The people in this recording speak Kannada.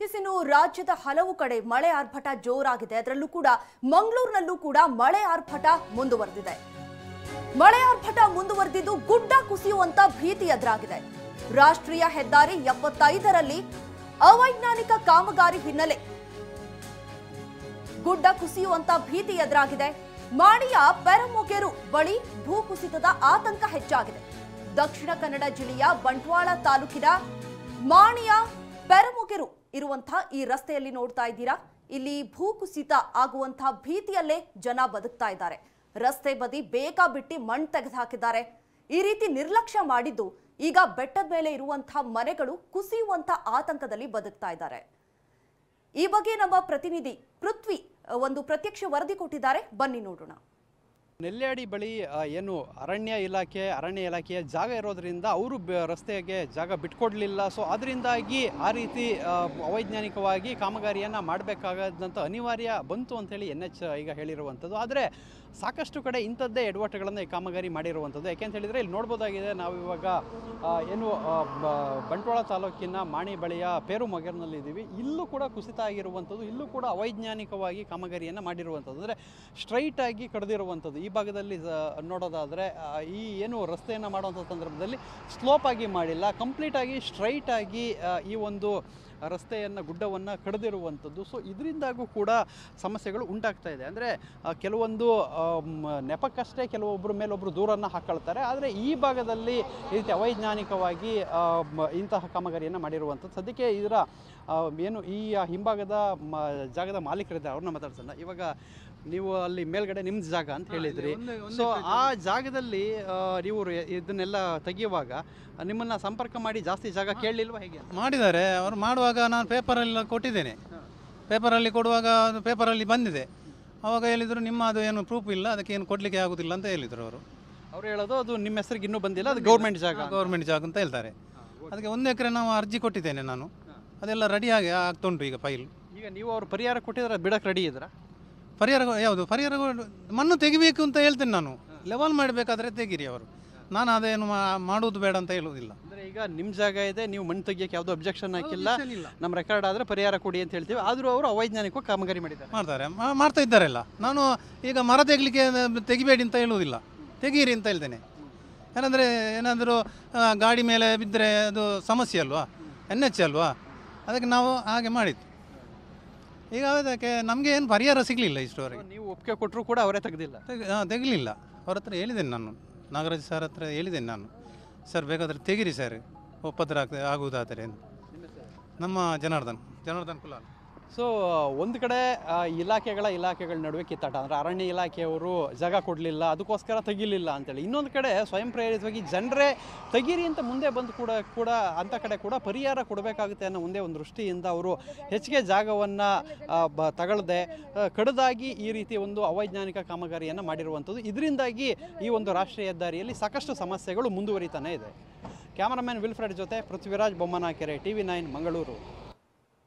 ಇನ್ನು ರಾಜ್ಯದ ಹಲವು ಕಡೆ ಮಳೆ ಆರ್ಭಟ ಜೋರಾಗಿದೆ. ಅದರಲ್ಲೂ ಕೂಡ ಮಂಗಳೂರಿನಲ್ಲೂ ಕೂಡ ಮಳೆ ಆರ್ಭಟ ಮುಂದುವರೆದಿದೆ. ಮಳೆ ಆರ್ಭಟ ಮುಂದುವರೆದಿದ್ದು ಗುಡ್ಡ ಕುಸಿಯುವಂತ ಭೀತಿ ಎದುರಾಗಿದೆ. ರಾಷ್ಟ್ರೀಯ ಹೆದ್ದಾರಿ 75ರಲ್ಲಿ ಅವೈಜ್ಞಾನಿಕ ಕಾಮಗಾರಿ ಹಿನ್ನೆಲೆ ಗುಡ್ಡ ಕುಸಿಯುವಂತ ಭೀತಿ ಎದುರಾಗಿದೆ. ಮಾಣಿಯ ಪೆರಮೊಗೆರು ಬಳಿ ಭೂಕುಸಿತದ ಆತಂಕ ಹೆಚ್ಚಾಗಿದೆ. ದಕ್ಷಿಣ ಕನ್ನಡ ಜಿಲ್ಲೆಯ ಬಂಟ್ವಾಳ ತಾಲೂಕಿನ ಮಾಣಿಯ ಪೆರಮೊಗೆರು ಇರುವಂತಹ ಈ ರಸ್ತೆಯಲ್ಲಿ ನೋಡ್ತಾ ಇದ್ದೀರಾ. ಇಲ್ಲಿ ಭೂಕುಸಿತ ಆಗುವಂತಹ ಭೀತಿಯಲ್ಲೇ ಜನ ಬದುಕ್ತಾ ಇದ್ದಾರೆ. ರಸ್ತೆ ಬದಿ ಬೇಕಾಬಿಟ್ಟಿ ಮಣ್ಣು ತೆಗೆದು ಹಾಕಿದ್ದಾರೆ. ಈ ರೀತಿ ನಿರ್ಲಕ್ಷ್ಯ ಮಾಡಿದ್ದು ಈಗ ಬೆಟ್ಟದ ಮೇಲೆ ಇರುವಂತಹ ಮನೆಗಳು ಕುಸಿಯುವಂತಹ ಆತಂಕದಲ್ಲಿ ಬದುಕ್ತಾ ಇದ್ದಾರೆ. ಈ ಬಗ್ಗೆ ನಮ್ಮ ಪ್ರತಿನಿಧಿ ಪೃಥ್ವಿ ಒಂದು ಪ್ರತ್ಯಕ್ಷ ವರದಿ ಕೊಟ್ಟಿದ್ದಾರೆ, ಬನ್ನಿ ನೋಡೋಣ. ನೆಲ್ಯಾಡಿ ಬಳಿ ಏನು ಅರಣ್ಯ ಇಲಾಖೆಯ ಜಾಗ ಇರೋದ್ರಿಂದ ಅವರು ರಸ್ತೆಗೆ ಜಾಗ ಬಿಟ್ಕೊಡ್ಲಿಲ್ಲ. ಸೊ ಅದರಿಂದಾಗಿ ಆ ರೀತಿ ಅವೈಜ್ಞಾನಿಕವಾಗಿ ಕಾಮಗಾರಿಯನ್ನು ಮಾಡಬೇಕಾದಂಥ ಅನಿವಾರ್ಯ ಬಂತು ಅಂಥೇಳಿ NH ಈಗ ಹೇಳಿರುವಂಥದ್ದು. ಆದರೆ ಸಾಕಷ್ಟು ಕಡೆ ಇಂಥದ್ದೇ ಎಡವಟ್ಟುಗಳನ್ನು ಈ ಕಾಮಗಾರಿ ಮಾಡಿರುವಂಥದ್ದು. ಯಾಕೆಂತ ಹೇಳಿದರೆ ಇಲ್ಲಿ ನೋಡ್ಬೋದಾಗಿದೆ, ನಾವು ಇವಾಗ ಏನು ಬಂಟ್ವಾಳ ತಾಲೂಕಿನ ಮಾಣಿ ಬಳಿಯ ಪೆರಮೊಗೆರಿನಲ್ಲಿದ್ದೀವಿ. ಇಲ್ಲೂ ಕೂಡ ಕುಸಿತ ಆಗಿರುವಂಥದ್ದು, ಇಲ್ಲೂ ಕೂಡ ಅವೈಜ್ಞಾನಿಕವಾಗಿ ಕಾಮಗಾರಿಯನ್ನು ಮಾಡಿರುವಂಥದ್ದು, ಅಂದರೆ ಸ್ಟ್ರೈಟಾಗಿ ಕಡಿದಿರುವಂಥದ್ದು. ಈ ಭಾಗದಲ್ಲಿ ನೋಡೋದಾದರೆ ಈ ಏನು ರಸ್ತೆಯನ್ನು ಮಾಡುವಂಥ ಸಂದರ್ಭದಲ್ಲಿ ಸ್ಲೋಪ್ ಆಗಿ ಮಾಡಿಲ್ಲ, ಕಂಪ್ಲೀಟಾಗಿ ಸ್ಟ್ರೈಟಾಗಿ ಈ ಒಂದು ರಸ್ತೆಯನ್ನು ಗುಡ್ಡವನ್ನು ಕಡಿದಿರುವಂಥದ್ದು. ಸೊ ಇದರಿಂದಾಗೂ ಕೂಡ ಸಮಸ್ಯೆಗಳು ಉಂಟಾಗ್ತಾ ಇದೆ. ಅಂದರೆ ಕೆಲವೊಂದು ನೆಪಕ್ಕಷ್ಟೇ ಕೆಲವೊಬ್ಬರ ಮೇಲೊಬ್ಬರು ದೂರನ್ನು ಹಾಕ್ಕೊಳ್ತಾರೆ. ಆದರೆ ಈ ಭಾಗದಲ್ಲಿ ಈ ರೀತಿ ಅವೈಜ್ಞಾನಿಕವಾಗಿ ಇಂತಹ ಕಾಮಗಾರಿಯನ್ನು ಮಾಡಿರುವಂಥದ್ದು. ಸದ್ಯಕ್ಕೆ ಇದರ ಏನು ಈ ಹಿಂಭಾಗದ ಜಾಗದ ಮಾಲೀಕರಿದ್ದಾರೆ, ಅವ್ರನ್ನ ಮಾತಾಡ್ಸೋಣ. ಇವಾಗ ನೀವು ಅಲ್ಲಿ ಮೇಲ್ಗಡೆ ನಿಮ್ದು ಜಾಗ ಅಂತ ಹೇಳಿದ್ರಿ. ಸೊ ಆ ಜಾಗದಲ್ಲಿ ನೀವು ಇದನ್ನೆಲ್ಲ ತೆಗೆಯುವಾಗ ನಿಮ್ಮನ್ನು ಸಂಪರ್ಕ ಮಾಡಿ ಜಾಸ್ತಿ ಜಾಗ ಕೇಳಲಿಲ್ವಾ? ಹೇಗೆ ಮಾಡಿದ್ದಾರೆ ಅವರು? ಮಾಡುವಾಗ ನಾನು ಪೇಪರಲ್ಲಿ ಕೊಟ್ಟಿದ್ದೇನೆ. ಪೇಪರಲ್ಲಿ ಕೊಡುವಾಗ ಪೇಪರಲ್ಲಿ ಬಂದಿದೆ. ಆವಾಗ ಹೇಳಿದರು ನಿಮ್ಮ ಅದು ಏನು ಪ್ರೂಫ್ ಇಲ್ಲ, ಅದಕ್ಕೆ ಏನು ಕೊಡಲಿಕ್ಕೆ ಆಗೋದಿಲ್ಲ ಅಂತ ಹೇಳಿದರು ಅವರು. ಅವ್ರು ಹೇಳೋದು ಅದು ನಿಮ್ಮ ಹೆಸರಿಗೆ ಇನ್ನೂ ಬಂದಿಲ್ಲ, ಅದು ಗೌರ್ಮೆಂಟ್ ಜಾಗ ಅಂತ ಹೇಳ್ತಾರೆ. ಅದಕ್ಕೆ 1 ಎಕರೆ ನಾವು ಅರ್ಜಿ ಕೊಟ್ಟಿದ್ದೇನೆ ನಾನು, ಅದೆಲ್ಲ ರೆಡಿಯಾಗಿ ಆಗ್ತುಂಟು ಈಗ ಫೈಲ್. ಈಗ ನೀವು ಅವ್ರು ಪರಿಹಾರ ಕೊಟ್ಟಿದ್ರೆ ಬಿಡಕ್ಕೆ ರೆಡಿ ಇದ್ದೀರಾ? ಪರಿಹಾರ ಯಾವುದು? ಪರಿಹಾರ ಮಣ್ಣು ತೆಗಿಬೇಕು ಅಂತ ಹೇಳ್ತೇನೆ ನಾನು. ಲೆವೆಲ್ ಮಾಡಬೇಕಾದ್ರೆ ತೆಗೀರಿ ಅವರು, ನಾನು ಅದೇನು ಮಾಡುವುದು ಬೇಡ ಅಂತ ಹೇಳುವುದಿಲ್ಲ. ಅಂದರೆ ಈಗ ನಿಮ್ಮ ಜಾಗ ಇದೆ, ನೀವು ಮಣ್ಣು ತೆಗಿಯೋಕ್ಕೆ ಯಾವುದೋ ಅಬ್ಜೆಕ್ಷನ್ ಹಾಕಿಲ್ಲ, ನಮ್ಮ ರೆಕಾರ್ಡ್ ಆದರೆ ಪರಿಹಾರ ಕೊಡಿ ಅಂತ ಹೇಳ್ತೀವಿ. ಆದರೂ ಅವರು ಅವೈಜ್ಞಾನಿಕವಾಗಿ ಕಾಮಗಾರಿ ಮಾಡ್ತಾ ಇದ್ದಾರೆಲ್ಲ. ನಾನು ಈಗ ಮರ ತೆಗಿಬೇಡಿ ಅಂತ ಹೇಳುವುದಿಲ್ಲ, ತೆಗೀರಿ ಅಂತ ಹೇಳ್ತೇನೆ. ಏನಾದರೂ ಗಾಡಿ ಮೇಲೆ ಬಿದ್ದರೆ ಅದು ಸಮಸ್ಯೆ ಅಲ್ವಾ, NH ಅಲ್ವಾ, ಅದಕ್ಕೆ ನಾವು ಹಾಗೆ ಮಾಡಿದ್ದು. ಈಗ ಅದಕ್ಕೆ ನಮಗೆ ಏನು ಪರಿಹಾರ ಸಿಗಲಿಲ್ಲ ಇಷ್ಟವರೆಗೆ. ನೀವು ಒಪ್ಪಿಗೆ ಕೊಟ್ಟರು ಕೂಡ ಅವರೇ ತೆಗಲಿಲ್ಲ. ಅವ್ರ ಹತ್ರ ಹೇಳಿದ್ದೇನೆ ನಾನು, ನಾಗರಾಜ್ ಸರ್ ಹತ್ರ ಹೇಳಿದ್ದೇನೆ ನಾನು, ಸರ್ ಬೇಕಾದರೆ ತೆಗಿರಿ ಸರ್, ಒಪ್ಪತ್ರ ಆಗುವುದಾದರೆ. ನಮ್ಮ ಜನಾರ್ದನ್ ಕುಲಾಲ್. ಸೊ ಒಂದು ಕಡೆ ಇಲಾಖೆಗಳ ನಡುವೆ ಕಿತ್ತಾಟ, ಅಂದರೆ ಅರಣ್ಯ ಇಲಾಖೆಯವರು ಜಾಗ ಕೊಡಲಿಲ್ಲ, ಅದಕ್ಕೋಸ್ಕರ ತೆಗಿಲಿಲ್ಲ ಅಂತೇಳಿ. ಇನ್ನೊಂದು ಕಡೆ ಸ್ವಯಂ ಪ್ರೇರಿತವಾಗಿ ಜನರೇ ತೆಗೀರಿ ಅಂತ ಮುಂದೆ ಬಂದು ಕೂಡ ಅಂಥ ಕಡೆ ಕೂಡ ಪರಿಹಾರ ಕೊಡಬೇಕಾಗುತ್ತೆ ಅನ್ನೋ ಒಂದೇ ಒಂದು ದೃಷ್ಟಿಯಿಂದ ಅವರು ಹೆಚ್ಚಿಗೆ ಜಾಗವನ್ನು ತಗೊಳ್ಳದೆ ಕಡಿದಾಗಿ ಈ ರೀತಿ ಒಂದು ಅವೈಜ್ಞಾನಿಕ ಕಾಮಗಾರಿಯನ್ನು ಮಾಡಿರುವಂಥದ್ದು. ಇದರಿಂದಾಗಿ ಈ ಒಂದು ರಾಷ್ಟ್ರೀಯ ಹೆದ್ದಾರಿಯಲ್ಲಿ ಸಾಕಷ್ಟು ಸಮಸ್ಯೆಗಳು ಮುಂದುವರಿತಾನೆ ಇದೆ. ಕ್ಯಾಮರಾಮನ್ ವಿಲ್ಫ್ರೆಡ್ ಜೊತೆ ಪೃಥ್ವಿರಾಜ್ ಬೊಮ್ಮನಕೆರೆ, TV9 ಮಂಗಳೂರು.